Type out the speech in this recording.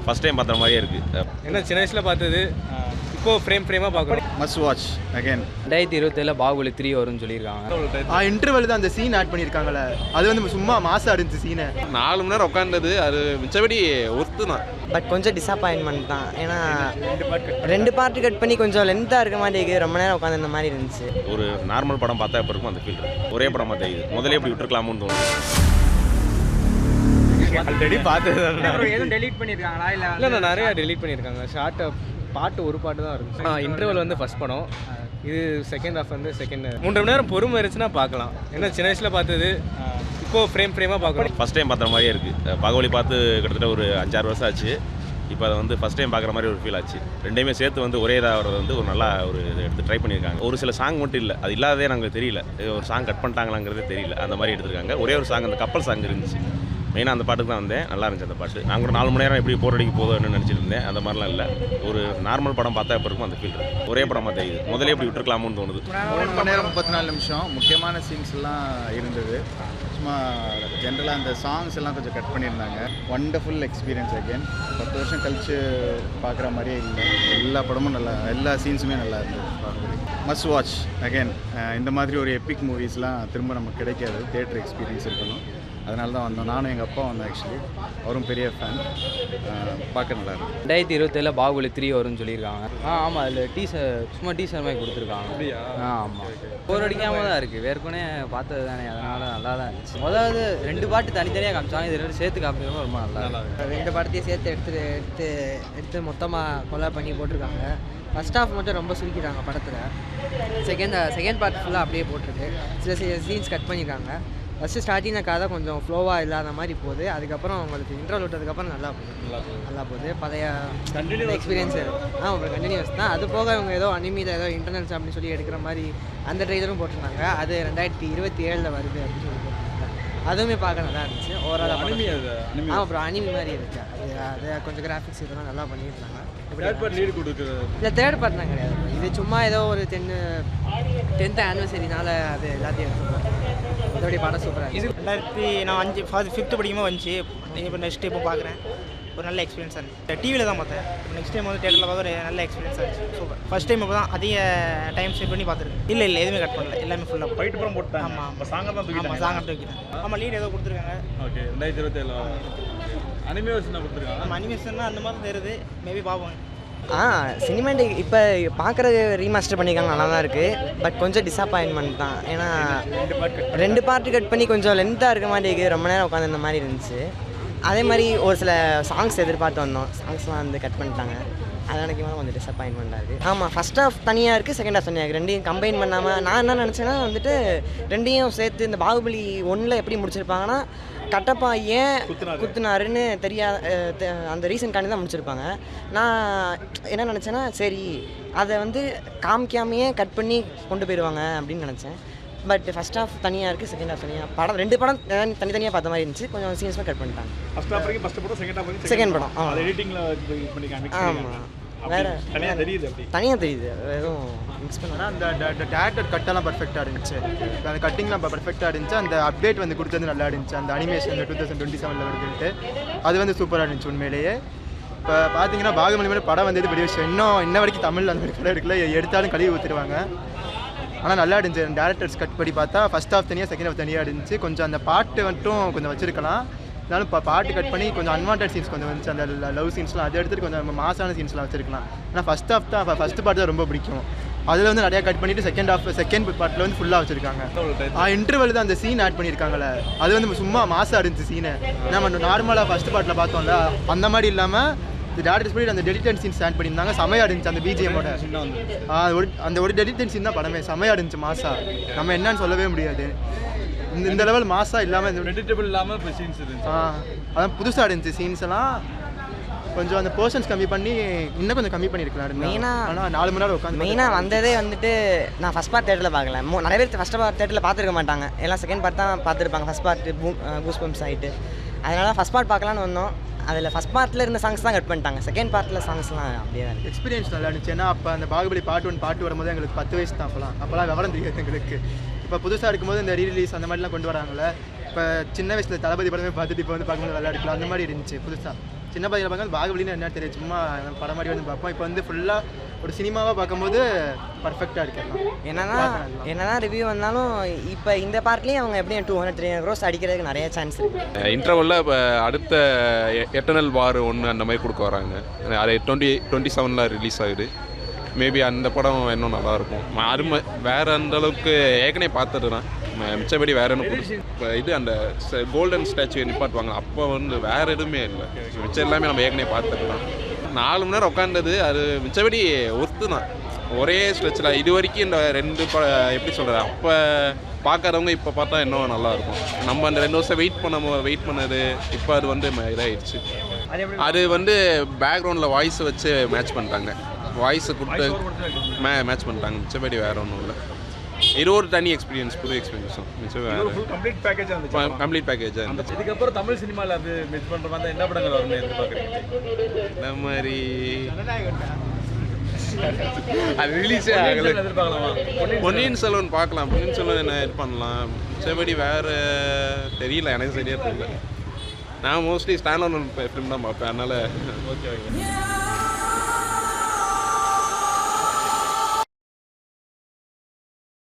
First time பார்த்த மாதிரியே இருக்குது. ஏன்னா சின்ன வயசில் பார்த்தது இப்போ ஃப்ரேமாக பார்க்குறோம். Must watch again. 2027 பாகுபலி 3 வரும்னு சொல்லியிருக்காங்க. இன்டர்வல் தான் அந்த சீன் ஆட் பண்ணியிருக்காங்கல்ல, அது வந்து சும்மா மாசா இருந்துச்சு சீனை. 4 மணி நேரம் உட்காந்தது அது மிச்சபடி ஒர்த்து தான். பட் கொஞ்சம் டிசப்பாயின்மெண்ட் தான். ஏன்னா 2 பார்ட் கட் பண்ணி கொஞ்சம் லென்த்தாக இருக்க மாதிரி இருக்குது. ரொம்ப நேரம் உட்காந்து இந்த மாதிரி இருந்துச்சு. ஒரு நார்மல் படம் பார்த்தா இப்போ இருக்கும் அந்த ஃபீல் இருக்கு. ஒரே படமாக தெரியுது. முதலே இப்படி விட்டுருக்கலாமோன்னு தோணுது. ஆல்ரெடி பார்த்தது எதுவும் டெலீட் பண்ணியிருக்காங்களா இல்லை நான் நிறையா டெலீட் பண்ணியிருக்காங்க. ஷார்ட்டை ஒரு பாட்டு தான் இருந்துச்சு. இன்டர்வல் வந்து ஃபஸ்ட் படம், இது செகண்ட் ஹாஃப் வந்து செகண்ட் 3 மணி நேரம் பொறுமை இருந்துச்சுன்னா பார்க்கலாம். ஏன்னா சின்ன வயசில் பார்த்தது இப்போ ஃப்ரேமாக பார்க்குறோம். ஃபஸ்ட் டைம் பார்த்த மாதிரியே இருக்குது. பாகுபலி பார்த்து கிட்டத்தட்ட ஒரு 5-6 வருஷம் ஆச்சு. இப்போ அதை வந்து ஃபஸ்ட் டைம் பார்க்குற மாதிரி ஒரு ஃபீல் ஆச்சு. ரெண்டையுமே சேர்த்து வந்து ஒரே இதாக வர்றது வந்து ஒரு நல்லா ஒரு இதை எடுத்து ட்ரை பண்ணியிருக்காங்க. ஒரு சில சாங் மட்டும் இல்லை, அது இல்லாததே நாங்கள் தெரியல. ஒரு சாங் கட் பண்ணிட்டாங்களாங்கிறதே தெரியல. அந்த மாதிரி எடுத்திருக்காங்க. ஒரே ஒரு சாங், அந்த கப்பல் சாங் இருந்துச்சு. மெயினாக அந்த பாட்டுக்கு தான் வந்தேன். நல்லா இருந்துச்சு அந்த பாட்டு. நான் கூட 4 மணி நேரம் எப்படி போர் அடிக்க போதும்னு நினச்சிட்டு இருந்தேன். அந்த மாதிரிலாம் இல்லை. ஒரு நார்மல் படம் பார்த்தா இப்போ இருக்கும் அந்த ஃபீல் இருக்குது. ஒரே படமாக தெரியுது. முதலே இப்படி விட்டுருக்கலாமோன்னு தோணுது. 3 மணி நேரம் 34 நிமிஷம். முக்கியமான சீன்ஸ் எல்லாம் இருந்தது. சும்மா ஜென்ரலாக அந்த சாங்ஸ் எல்லாம் கொஞ்சம் கட் பண்ணியிருந்தாங்க. Wonderful experience again. 10 வருஷம் கழிச்சு பார்க்குற மாதிரியே இல்லை. எல்லா படமும் நல்லா, எல்லா சீன்ஸுமே நல்லா இருந்தது. Must watch again. இந்த மாதிரி ஒரு எப்பிக் மூவிஸ்லாம் திரும்ப நமக்கு கிடைக்காது. தியேட்டர் எக்ஸ்பீரியன்ஸ் இருக்கணும். அதனால தான் வந்தோம். நானும் எங்கள் அப்பாவும் வந்தோம். ஆக்சுவலி அவரும் பெரிய ஃபேன். பார்க்க நல்லா இருக்கும். 2027 பாகுபலி 3 வரும்னு சொல்லியிருக்காங்க. ஆமாம், அதில் சும்மா டீசர் மாதிரி கொடுத்துருக்காங்க. அப்படியா? ஆமாம், போர் அடிக்காமல் தான் இருக்குது. வேறுக்குனே பார்த்தது தானே, அதனால் நல்லா தான் இருந்துச்சு. முதல்ல 2 பாட்டு தனித்தனியாக காமிச்சாங்க, இது 2 சேர்த்து காமிக்கிறோம் ரொம்ப நல்லா இருக்கும். 2 படத்தையும் சேர்த்து எடுத்து மொத்தமாக கொலை பண்ணி போட்டிருக்காங்க. ஃபஸ்ட் ஹாஃப் மட்டும் ரொம்ப சுருக்கிட்டாங்க படத்தில். செகண்ட் பார்ட் ஃபுல்லாக அப்படியே போட்டிருக்கு. சில சீன்ஸ் கட் பண்ணியிருக்காங்க. ஃபஸ்ட்டு ஸ்டார்டிங்கில் கதை கொஞ்சம் ஃப்ளோவாக இல்லாத மாதிரி போகுது. அதுக்கப்புறம் உங்களுக்கு இன்டர்வல் விட்டதுக்கப்புறம் நல்லா போகுது. பழைய எக்ஸ்பீரியன்ஸு அப்புறம் கண்டினியூஸ் தான். அது போக இவங்க ஏதோ அனிமியில் ஏதோ இன்டர்னல்ஸ் அப்படின்னு சொல்லி எடுக்கிற மாதிரி அந்த ட்ரெய்லரும் போட்டிருந்தாங்க. அது 2027 வருது அப்படின்னு சொல்லி போட்டிருந்தாங்க. அதுவுமே பார்க்க நல்லா இருந்துச்சு. ஓவரால் அப்புறம் அனிமி மாதிரி இருக்குது. அது கொஞ்சம் கிராஃபிக்ஸ் இதெல்லாம் நல்லா பண்ணியிருந்தாங்க. இல்லை தேர்ட் பார்ட்லாம் கிடையாது. இது சும்மா ஏதோ ஒரு 10th ஆனிவர்சரினால அது எல்லாத்தையும் எடுத்துப்போம். அதோடைய படம் சூப்பராக இருக்குது. நான் 5th படிக்கும்போது வந்துச்சு. இப்போ நெக்ஸ்ட் இப்போ பார்க்குறேன். ஒரு நல்ல எக்ஸ்பீரியன்ஸாக இருந்துச்சு. டிவியில் தான் பார்த்தேன். நெக்ஸ்ட் டைம் வந்து தேட்டரில் பார்க்க ஒரு நல்ல எக்ஸ்பீரியன்ஸாக இருந்துச்சு. சூப்பர். ஃபஸ்ட் டைம் இப்போ தான் அதிக டைம் ஸ்பெண்ட் பண்ணி பார்த்துருக்கேன். இல்லை எதுவுமே கட் பண்ணல. எல்லாமே ஃபுல்லாக ஃபைட் படம் போட்டேன். ஆமாம், சாங்கை தான் ஆமாம், சாங்கை தூக்கிட்டேன். ஆமாம், லீட் ஏதோ கொடுத்துருக்காங்க. ஓகே, 2027 அனிமேஷன் கொடுத்துருக்காங்க. நம்ம அனிமேஷன்னா அந்த மாதிரி தெரியுது. மேபி பார்ப்போம். சினிமாட்டிக் இப்போ பார்க்குற ரீமாஸ்டர் பண்ணியிருக்காங்க, நல்லா தான் இருக்குது. பட் கொஞ்சம் டிசப்பாயின்மெண்ட் தான். ஏன்னா 2 பார்ட் கட் பண்ணி கொஞ்சம் லென்த்தாக இருக்க மாதிரி இருக்குது. ரொம்ப நேரம் உட்காந்து இந்த மாதிரி இருந்துச்சு. அதே மாதிரி ஒரு சில சாங்ஸ் எதிர்பார்த்து வந்தோம். சாங்ஸ்லாம் வந்து கட் பண்ணிட்டாங்க. அது எனக்கு கொஞ்சம் டிசப்பாயின்மெண்ட்டாக இருக்குது. ஆமாம், ஃபஸ்ட் ஹாஃப் தனியாக இருக்குது, செகண்ட் ஹாஃப் தனியாக இருக்குது. ரெண்டையும் கம்பைன் பண்ணாமல் நான் என்ன நினச்சேன்னா வந்துட்டு ரெண்டையும் சேர்த்து இந்த பாகுபலி 1 எப்படி முடிச்சிருப்பாங்கன்னா கட்டப்பா ஏன் குத்துனாருன்னு அந்த ரீசன்காண்டி தான் முடிச்சிருப்பாங்க. நான் என்ன நினச்சேன்னா சரி அதை வந்து காமிக்காமையே கட் பண்ணி கொண்டு போயிடுவாங்க அப்படின்னு நினச்சேன். பட் ஃபஸ்ட் ஹாஃப் தனியாக இருக்குது, செகண்ட் ஹாஃப் தனியாக. படம் 2 படம் தனித்தனியாக பார்த்த மாதிரி இருந்துச்சு. கொஞ்சம் சீன்ஸ்லாம் கட் பண்ணிட்டாங்க. செகண்ட் படம் ஆமாம், வேறு தனியாக தெரியுது. எதுவும் மிக்ஸ் பண்ணால் அந்த டேரக்டர் கட்டெல்லாம் பர்ஃபெக்டாக இருந்துச்சு. அந்த கட்டிங்லாம் பர்ஃபெக்டாக இருந்துச்சு. அந்த அப்டேட் வந்து கொடுத்தது நல்லா இருந்துச்சு. அந்த அனிமேஷன் 2027 வருதுன்ட்டு அது வந்து சூப்பராக இருந்துச்சு உண்மையிலேயே. இப்போ பார்த்தீங்கன்னா பாகுபலி மாதிரி படம் வந்தது பெரிய விஷயம். இன்ன வரைக்கும் தமிழில் அந்த மாதிரி படம் எடுக்கல. எடுத்தாலும் கழுவி ஊற்றிடுவாங்க. ஆனால் நல்லா இருந்துச்சு. டேரக்டர்ஸ் கட் படி பார்த்தா ஃபஸ்ட் ஹாஃப் தனியாக, செகண்ட் ஹாஃப் தனியாக இருந்துச்சு. கொஞ்சம் அந்த பாட்டு மட்டும் கொஞ்சம் வச்சிருக்கலாம். இருந்தாலும் பாட்டு கட் பண்ணி கொஞ்சம் அன்வான்ட் சீன்ஸ் கொஞ்சம் வந்துச்சு. அந்த லவ் சீன்ஸ்லாம் அதை எடுத்துகிட்டு கொஞ்சம் மாசான சீன்ஸ்லாம் வச்சிருக்கலாம். ஆனால் ஃபஸ்ட் ஹாஃப் தான், ஃபஸ்ட் பார்ட் தான் ரொம்ப பிடிக்கும். அதில் வந்து நிறையா கட் பண்ணிவிட்டு செகண்ட் பார்ட்டில் வந்து ஃபுல்லாக வச்சுருக்காங்க. இன்டர்வல் தான் அந்த சீன் ஆட் பண்ணியிருக்காங்கல்ல, அது வந்து சும்மா மாசாக இருந்துச்சு சீனை. நம்ம நார்மலாக ஃபஸ்ட் பார்ட்டில் பார்த்தோம்ல அந்த மாதிரி இல்லாமல் இந்த டேரக்டர்ஸ் பண்ணி அந்த டெலிட்டட் சீன்ஸ் ஆட் பண்ணியிருந்தாங்க. செமையாக இருந்துச்சு அந்த பிஜிஎம்மோட. அந்த ஒரு டெலிட்டட் சீன் தான் படமே. செமையாக இருந்துச்சு மாசா. நம்ம என்னன்னு சொல்லவே முடியாது. இந்த லெவல் மாசா இல்லாமல் அதான் புதுசாக இருந்துச்சு சீன்ஸ் எல்லாம். கொஞ்சம் அந்த பர்சன்ஸ் கம்மி பண்ணி இன்னும் கொஞ்சம் கம்மி பண்ணியிருக்கலாம். மெயினாக ஆனால் 4 மணி நேரம் உட்காந்து மெயினாக வந்ததே வந்துட்டு நான் ஃபஸ்ட் பார்ட் தேட்டரில் பார்க்கல. நிறைய பேர் ஃபஸ்ட் பார்ட் தேட்டரில் பார்த்துருக்க மாட்டாங்க. எல்லாம் செகண்ட் பார்ட் தான் பார்த்துருப்பாங்க. ஃபஸ்ட் பார்ட் கூஸ் பம்ப்ஸ் ஆகிட்டு அதனால ஃபஸ்ட் பார்ட் பார்க்கலான்னு வந்தோம். அதில் ஃபஸ்ட் பார்ட்டில் இருந்த சாங்ஸ் தான் கட் பண்ணிட்டாங்க. செகண்ட் பார்ட்டில் சாங்ஸ்லாம் அப்படியே தான் எக்ஸ்பீரியன்ஸ் நல்லா இருந்துச்சு. ஏன்னா அப்போ அந்த பாகுபலி பார்ட் 1 பார்ட் வரும்போது எங்களுக்கு 10 வயசு தான். அப்போலாம் விவரம் தெரியாது எங்களுக்கு. இப்போ புதுசாக இருக்கும்போது இந்த ரீரிலீஸ் அந்த மாதிரிலாம் கொண்டு வராங்களே. இப்போ சின்ன வயசில் தளபதி படமே பார்த்துட்டு இப்போ வந்து பார்க்கும்போது நல்லா இருக்கலாம். அந்த மாதிரி இருந்துச்சு புதுசாக. சின்ன பையனை பார்க்கும்போது பாகுபலின்னு என்ன தெரியும், சும்மா படம் மாதிரி வந்து பார்ப்போம். இப்போ வந்து ஃபுல்லாக ஒரு சினிமாவாக பார்க்கும்போது பர்ஃபெக்டாக இருக்கலாம். என்னதான் ரிவ்யூ வந்தாலும் இப்போ இந்த பார்ட்லேயும் அவங்க எப்படியும் 200-300 க்ரோஸ் அடிக்கிறதுக்கு நிறைய சான்ஸ் இருக்குது. இன்டர்வலில் இப்போ அடுத்த எட்டர்னல் வார் 1 அந்த மாதிரி கொடுக்க வராங்க. அது 2027 ரிலீஸ் ஆகுது. மேபி அந்த படம் இன்னும் நல்லாயிருக்கும். அருமை வேறு அந்த அளவுக்கு ஏற்கனவே பார்த்துட்டுறேன். மிச்சபடி வேறு என்ன இப்போ இது அந்த கோல்டன் ஸ்டாச்சு நிப்பாட்டுவாங்க, அப்போ வந்து வேறு எதுவுமே இல்லை. மிச்சம் எல்லாமே நம்ம ஏற்கனவே பார்த்துட்டுறோம். 4 மணி நேரம் உட்காந்தது அது மிச்சபடி ஒர்த்து தான். ஒரே ஸ்ட்ரெச்சில் இது வரைக்கும் இந்த 2 எப்படி சொல்கிறது, அப்போ பார்க்காதவங்க இப்போ பார்த்தா இன்னும் நல்லாயிருக்கும். நம்ம அந்த 2 வருஷம் வெயிட் பண்ணது இப்போ அது வந்து இதாகிடுச்சு. அது வந்து பேக்ரவுண்டில் வாய்ஸ் வச்சு மேட்ச் பண்ணிட்டாங்க, வாய்ஸை கொடுத்து மேட்ச் பண்ணிட்டாங்க. மிச்சபடி வேறு ஒன்றும் இல்லை. இது ஒரு தனி எக்ஸ்பீரியன்ஸ், புது எக்ஸ்பீரியன்ஸ் தான். மிச்சம் வேறு கம்ப்ளீட் பேக்கேஜாக இருந்துச்சு. கம்ப்ளீட் பேக்கேஜாக இருந்துச்சு. இதுக்கப்புறம் தமிழ் சினிமாவில் அது மிஸ் பண்ணுற மாதிரி என்ன படங்கள் வரும்னு எதிர்பார்க்குறீங்க? இந்த மாதிரி அது ரிலீஸே ஆகலை. எதிர்பார்க்கலாமா? பொன்னியின் செல்வன் பார்க்கலாம். பொன்னியின் செல்வன் என்ன இது பண்ணலாம். மிச்சபடி வேறு தெரியல, எனக்கு சரியாக தெரியல. நான் மோஸ்ட்லி ஸ்டாண்ட் ஆன் ஃபிலிம் தான் பார்ப்பேன். அதனால் ஓகே.